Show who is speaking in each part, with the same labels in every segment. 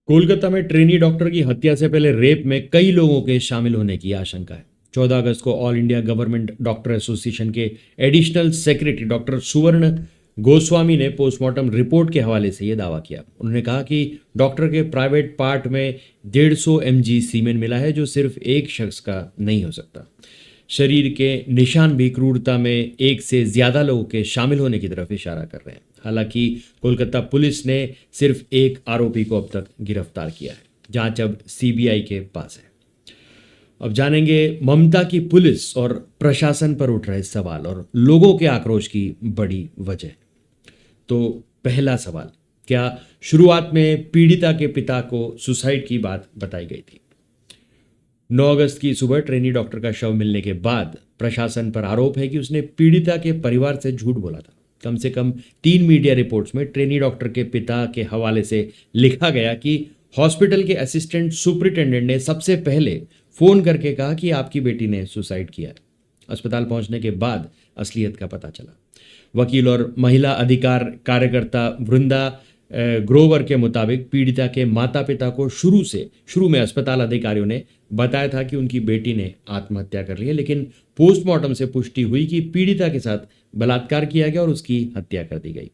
Speaker 1: कोलकाता में trainee doctor की हत्या से पहले रेप में कई लोगों के शामिल होने की आशंका है। 14 अगस्त को all India government doctor association के एडिशनल सेक्रेटरी डॉक्टर सुवर्ण गोस्वामी ने पोस्टमार्टम रिपोर्ट के हवाले से यह दावा किया। उन्होंने कहा कि डॉक्टर के प्राइवेट पार्ट में 150 mg सीमेन मिला है, जो सिर्फ एक शख्स का नहीं हो सकता। शरीर के निशान भी क्रूरता में एक से ज्यादा लोगों के शामिल होने की तरफ इशारा कर रहे हैं। हालांकि कोलकाता पुलिस ने सिर्फ एक आरोपी को अब तक गिरफ्तार किया है। जांच अब सीबीआई के पास है। अब जानेंगे ममता की पुलिस और प्रशासन पर उठ रहे सवाल और लोगों के आक्रोश की बड़ी वजह। तो पहला सवाल, क्या शुरुआत में पीड़िता के पिता को सुसाइड की बात बताई गई थी? 9 अगस्त की सुबह ट्रेनी डॉक्टर का शव मिलने के बाद प्रशासन पर आरोप है कि उसने पीड़िता के परिवार से झूठ बोला था। कम से कम 3 मीडिया रिपोर्ट्स में ट्रेनी डॉक्टर के पिता के हवाले से लिखा गया कि हॉस्पिटल के असिस्टेंट सुपरिटेंडेंट ने सबसे पहले फोन करके कहा कि आपकी बेटी ने सुसाइड किया है। अस्पताल पहुंचने के बाद असलियत का पता चला। वकील और महिला अधिकार कार्यकर्ता वृंदा ग्रोवर के मुताबिक पीड़िता के माता पिता को शुरू में अस्पताल अधिकारियों ने बताया था कि उनकी बेटी ने आत्महत्या कर ली है, लेकिन पोस्टमार्टम से पुष्टि हुई कि पीड़िता के साथ बलात्कार किया गया और उसकी हत्या कर दी गई।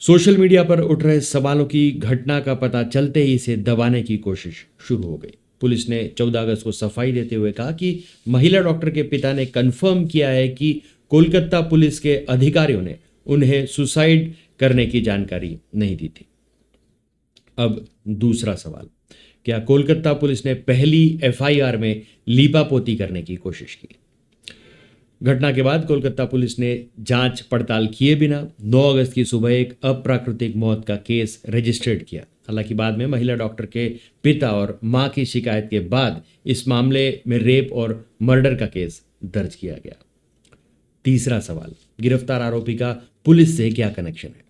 Speaker 1: सोशल मीडिया पर उठ रहे सवालों की घटना का पता चलते ही इसे दबाने की कोशिश शुरू हो गई। पुलिस ने 14 अगस्त को सफाई देते हुए कहा कि महिला डॉक्टर के पिता ने कंफर्म किया है कि कोलकाता पुलिस के अधिकारियों ने उन्हें सुसाइड करने की जानकारी नहीं दी थी। अब दूसरा सवाल, क्या कोलकाता पुलिस ने पहली एफआईआर में लीपापोती करने की कोशिश की? घटना के बाद कोलकाता पुलिस ने जांच पड़ताल किए बिना 9 अगस्त की सुबह एक अप्राकृतिक मौत का केस रजिस्टर्ड किया। हालांकि बाद में महिला डॉक्टर के पिता और मां की शिकायत के बाद इस मामले में रेप और मर्डर का केस दर्ज किया गया। तीसरा सवाल, गिरफ्तार आरोपी का पुलिस से क्या कनेक्शन है?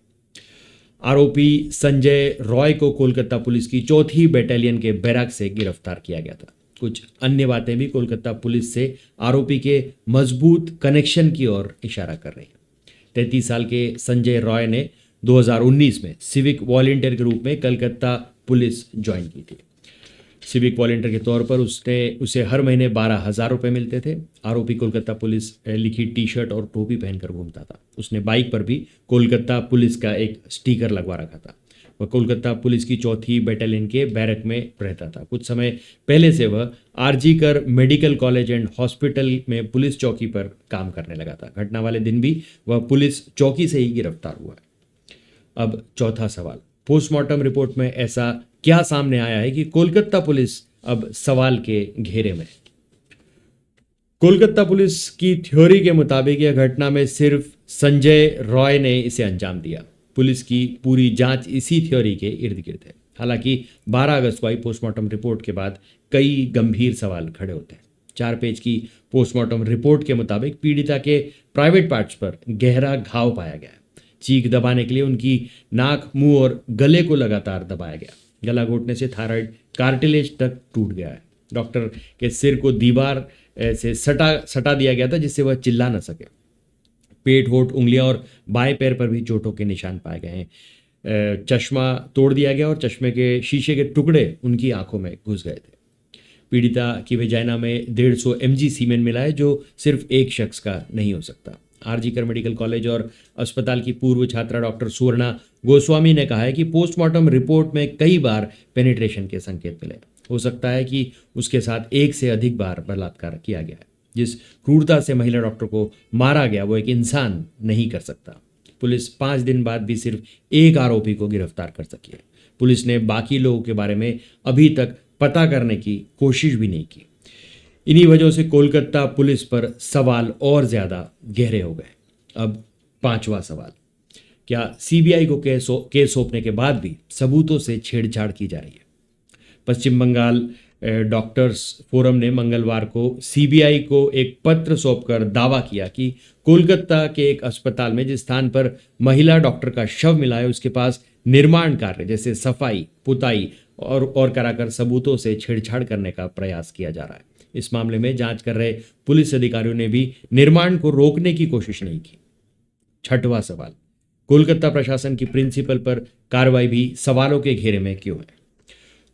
Speaker 1: आरोपी संजय रॉय को कोलकाता पुलिस की 4th बटालियन के बैरक से गिरफ्तार किया गया था। कुछ अन्य बातें भी कोलकाता पुलिस से आरोपी के मजबूत कनेक्शन की ओर इशारा कर रही हैं। 33 साल के संजय रॉय ने 2019 में सिविक वॉलंटियर के रूप में कोलकाता पुलिस ज्वाइन की थी। सिविक वॉलंटियर के तौर पर उसे हर महीने 12,000 रुपये मिलते थे। आरोपी कोलकाता पुलिस लिखी टी शर्ट और टोपी पहनकर घूमता था। उसने बाइक पर भी कोलकाता पुलिस का एक स्टिकर लगवा रखा था। वह कोलकाता पुलिस की 4th बटालियन के बैरक में रहता था। कुछ समय पहले से वह RG Kar medical college and hospital में पुलिस चौकी पर काम करने लगा था। घटना वाले दिन भी वह पुलिस चौकी से ही गिरफ्तार हुआ है। अब चौथा सवाल, पोस्टमार्टम रिपोर्ट में ऐसा क्या सामने आया है कि कोलकाता पुलिस अब सवाल के घेरे में? कोलकाता पुलिस की थ्योरी के मुताबिक यह घटना में सिर्फ संजय रॉय ने इसे अंजाम दिया। पुलिस की पूरी जांच इसी थ्योरी के इर्द गिर्द है। हालांकि 12 अगस्त को आई पोस्टमार्टम रिपोर्ट के बाद कई गंभीर सवाल खड़े होते हैं। 4 पेज की पोस्टमार्टम रिपोर्ट के मुताबिक पीड़िता के प्राइवेट पार्ट्स पर गहरा घाव पाया गया है। चीख दबाने के लिए उनकी नाक, मुंह और गले को लगातार दबाया गया। गला घोटने से थायराइड कार्टिलेज तक टूट गया है। डॉक्टर के सिर को दीवार से सटा दिया गया था जिससे वह चिल्ला न सके। पेट, होठ, उंगलियां और बाएं पैर पर भी चोटों के निशान पाए गए हैं। चश्मा तोड़ दिया गया और चश्मे के शीशे के टुकड़े उनकी आंखों में घुस गए थे। पीड़िता की वेजाइना में 150 mg सीमेन मिला है, जो सिर्फ एक शख्स का नहीं हो सकता। आरजीकर मेडिकल कॉलेज और अस्पताल की पूर्व छात्रा डॉक्टर सुवर्णा गोस्वामी ने कहा है कि पोस्टमार्टम रिपोर्ट में कई बार पेनिट्रेशन के संकेत मिले। हो सकता है कि उसके साथ एक से अधिक बार बलात्कार किया गया है। जिस क्रूरता से महिला डॉक्टर को मारा गया वो एक इंसान नहीं कर सकता। पुलिस 5 दिन बाद भी सिर्फ एक आरोपी को गिरफ्तार कर सकी है। पुलिस ने बाकी लोगों के बारे में अभी तक पता करने की कोशिश भी नहीं की। इन्हीं वजहों से कोलकाता पुलिस पर सवाल और ज्यादा गहरे हो गए। अब 5वां सवाल, क्या सीबीआई को केस सौंपने के बाद भी सबूतों से छेड़छाड़ की जा रही है? पश्चिम बंगाल डॉक्टर्स फोरम ने मंगलवार को सीबीआई को एक पत्र सौंपकर दावा किया कि कोलकाता के एक अस्पताल में जिस स्थान पर महिला डॉक्टर का शव मिला है उसके पास निर्माण कार्य जैसे सफाई, पुताई और कराकर सबूतों से छेड़छाड़ करने का प्रयास किया जा रहा है। इस मामले में जांच कर रहे पुलिस अधिकारियों ने भी निर्माण को रोकने की कोशिश नहीं की। 6वां सवाल, कोलकाता प्रशासन की प्रिंसिपल पर कार्रवाई भी सवालों के घेरे में क्यों है?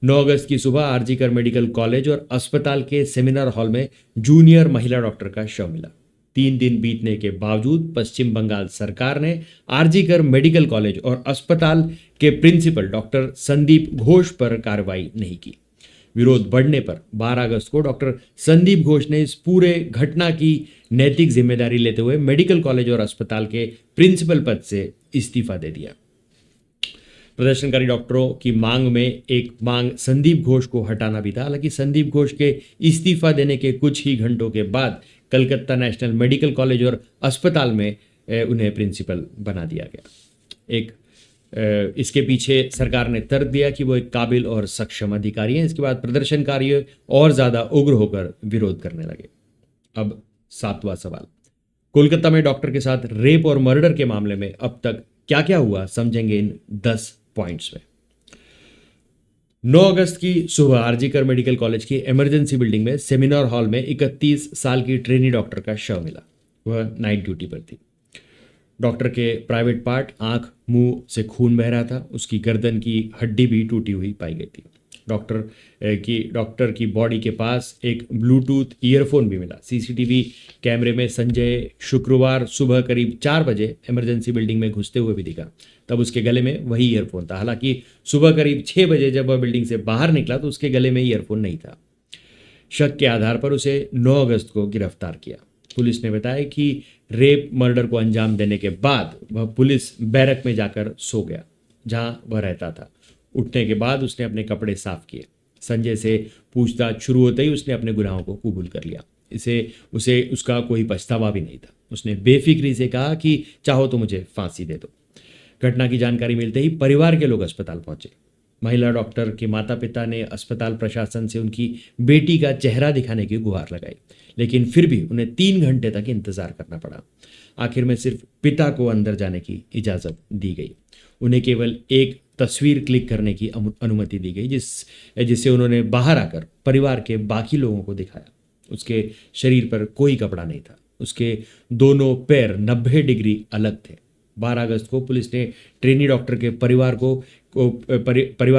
Speaker 1: 9 अगस्त की सुबह आरजीकर मेडिकल कॉलेज और अस्पताल के सेमिनार हॉल में जूनियर महिला डॉक्टर का शव मिला। 3 दिन बीतने के बावजूद पश्चिम बंगाल सरकार ने आरजीकर मेडिकल कॉलेज और अस्पताल के प्रिंसिपल डॉक्टर संदीप घोष पर कार्रवाई नहीं की। विरोध बढ़ने पर 12 अगस्त को डॉक्टर संदीप घोष ने इस पूरे घटना की नैतिक जिम्मेदारी लेते हुए मेडिकल कॉलेज और अस्पताल के प्रिंसिपल पद से इस्तीफा दे दिया। प्रदर्शनकारी डॉक्टरों की मांग में एक मांग संदीप घोष को हटाना भी था। हालांकि संदीप घोष के इस्तीफा देने के कुछ ही घंटों के बाद कलकत्ता नेशनल मेडिकल कॉलेज और अस्पताल में उन्हें प्रिंसिपल बना दिया गया। इसके पीछे सरकार ने तर्क दिया कि वो एक काबिल और सक्षम अधिकारी हैं। इसके बाद प्रदर्शनकारी और ज्यादा उग्र होकर विरोध करने लगे। अब 7वां सवाल, कोलकाता में डॉक्टर के साथ रेप और मर्डर के मामले में अब तक क्या क्या हुआ, समझेंगे इन 10 पॉइंट्स में। 9 अगस्त की सुबह आरजीकर मेडिकल कॉलेज की इमरजेंसी बिल्डिंग में सेमिनार हॉल में 31 साल की ट्रेनी डॉक्टर का शव मिला। वह नाइट ड्यूटी पर थी। डॉक्टर के प्राइवेट पार्ट, आंख, मुंह से खून बह रहा था। उसकी गर्दन की हड्डी भी टूटी हुई पाई गई थी। डॉक्टर की बॉडी के पास एक ब्लूटूथ ईयरफोन भी मिला। सीसीटीवी कैमरे में संजय शुक्रवार सुबह करीब 4 बजे इमरजेंसी बिल्डिंग में घुसते हुए भी दिखा। तब उसके गले में वही ईयरफोन था। हालांकि सुबह करीब 6 बजे जब वह बिल्डिंग से बाहर निकला तो उसके गले में ईयरफोन नहीं था। शक के आधार पर उसे 9 अगस्त को गिरफ्तार किया। पुलिस ने बताया कि रेप मर्डर को अंजाम देने के बाद वह पुलिस बैरक में जाकर सो गया जहां वह रहता था। उठने के बाद उसने अपने कपड़े साफ किए। संजय से पूछताछ शुरू होते ही उसने अपने गुनाहों को कबूल कर लिया। उसे उसका कोई पछतावा भी नहीं था। उसने बेफिक्री से कहा कि चाहो तो मुझे फांसी दे दो। घटना की जानकारी मिलते ही परिवार के लोग अस्पताल पहुंचे। महिला डॉक्टर के माता पिता ने अस्पताल प्रशासन से उनकी बेटी का चेहरा दिखाने की गुहार लगाई, लेकिन फिर भी उन्हें 3 घंटे तक इंतजार करना पड़ा। आखिर में सिर्फ पिता को अंदर जाने की इजाज़त दी गई। उन्हें केवल एक तस्वीर क्लिक करने की अनुमति दी गई जिससे उन्होंने बाहर आकर परिवार के बाकी लोगों को दिखाया। उसके शरीर पर कोई कपड़ा नहीं था। उसके दोनों पैर 90 डिग्री अलग थे। 12 अगस्त को पुलिस ने ट्रेनी डॉक्टर के परिवार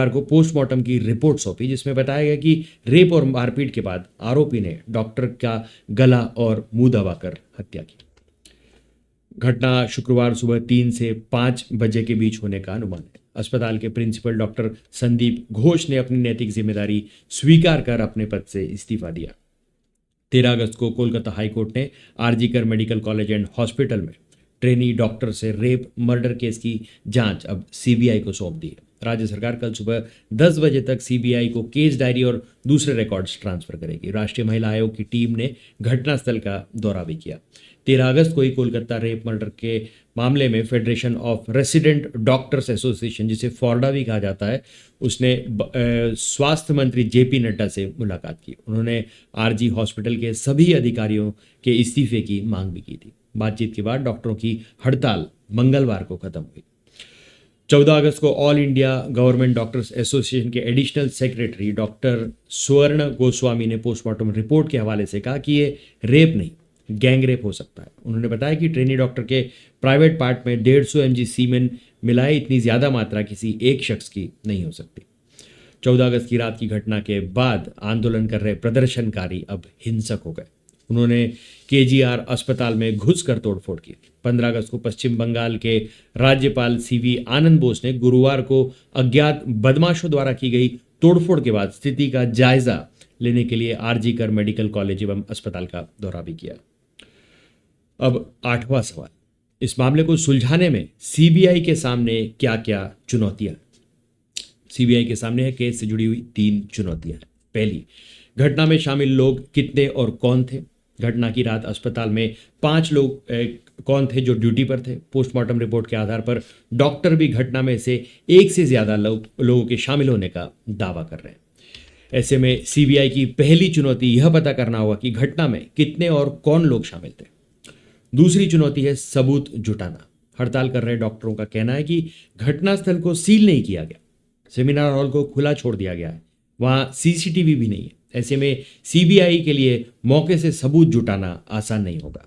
Speaker 1: को पोस्टमार्टम की रिपोर्ट सौंपी, जिसमें बताया गया कि रेप और मारपीट के बाद आरोपी ने डॉक्टर का गला और मुंह दबाकर हत्या की। घटना शुक्रवार सुबह 3 से 5 बजे के बीच होने का अनुमान है। अस्पताल के प्रिंसिपल डॉक्टर संदीप घोष ने अपनी नैतिक जिम्मेदारी स्वीकार कर अपने पद से इस्तीफा दिया। 13 अगस्त को कोलकाता हाईकोर्ट ने RG Kar medical college and hospital में ट्रेनी डॉक्टर से रेप मर्डर केस की जांच अब सीबीआई को सौंप दी है। राज्य सरकार कल सुबह 10 बजे तक सीबीआई को केस डायरी और दूसरे रिकॉर्ड्स ट्रांसफर करेगी। राष्ट्रीय महिला आयोग की टीम ने घटनास्थल का दौरा भी किया। 13 अगस्त को ही कोलकाता रेप मर्डर के मामले में federation of resident doctors association, जिसे फॉर्डा भी कहा जाता है, उसने स्वास्थ्य मंत्री जेपी नड्डा से मुलाकात की। उन्होंने आरजी हॉस्पिटल के सभी अधिकारियों के इस्तीफे की मांग भी की थी। बातचीत के बाद डॉक्टरों की हड़ताल मंगलवार को खत्म हुई। 14 अगस्त को all India government doctors association के एडिशनल सेक्रेटरी डॉक्टर सुवर्ण गोस्वामी ने पोस्टमार्टम रिपोर्ट के हवाले से कहा कि ये रेप नहीं, गैंग रेप हो सकता है। उन्होंने बताया कि ट्रेनी डॉक्टर के प्राइवेट पार्ट में 150 mg सीमेन मिलाए, इतनी ज़्यादा मात्रा किसी एक शख्स की नहीं हो सकती। 14 अगस्त की रात की घटना के बाद आंदोलन कर रहे प्रदर्शनकारी अब हिंसक हो गए। उन्होंने केजीआर अस्पताल में घुसकर तोड़फोड़ की। 15 अगस्त को पश्चिम बंगाल के राज्यपाल सीवी आनंद बोस ने गुरुवार को अज्ञात बदमाशों द्वारा की गई तोड़फोड़ के बाद स्थिति का जायजा लेने के लिए आरजीकर मेडिकल कॉलेज एवं अस्पताल का दौरा भी किया। अब 8वां सवाल, इस मामले को सुलझाने में सीबीआई के सामने क्या क्या चुनौतियां? सीबीआई के सामने है केस से जुड़ी हुई 3 चुनौतियां। पहली, घटना में शामिल लोग कितने और कौन थे? घटना की रात अस्पताल में 5 लोग कौन थे जो ड्यूटी पर थे? पोस्टमार्टम रिपोर्ट के आधार पर डॉक्टर भी घटना में से एक से ज्यादा लोगों के शामिल होने का दावा कर रहे हैं। ऐसे में सीबीआई की पहली चुनौती यह पता करना होगा कि घटना में कितने और कौन लोग शामिल थे। दूसरी चुनौती है सबूत जुटाना। हड़ताल कर रहे डॉक्टरों का कहना है कि घटनास्थल को सील नहीं किया गया, सेमिनार हॉल को खुला छोड़ दिया गया है, वहां सीसीटीवी भी नहीं है। ऐसे में सीबीआई के लिए मौके से सबूत जुटाना आसान नहीं होगा।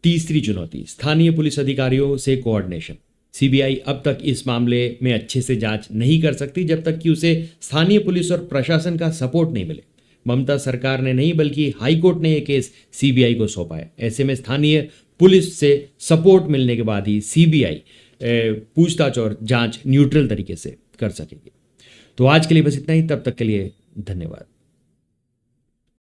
Speaker 1: तीसरी चुनौती, स्थानीय पुलिस अधिकारियों से कोऑर्डिनेशन। सीबीआई अब तक इस मामले में अच्छे से जांच नहीं कर सकती जब तक कि उसे स्थानीय पुलिस और प्रशासन का सपोर्ट नहीं मिले। ममता सरकार ने नहीं बल्कि हाईकोर्ट ने यह केस सीबीआई को सौंपा है। ऐसे में स्थानीय पुलिस से सपोर्ट मिलने के बाद ही सीबीआई पूछताछ और जांच न्यूट्रल तरीके से कर सकेगी। तो आज के लिए बस इतना ही, तब तक के लिए धन्यवाद।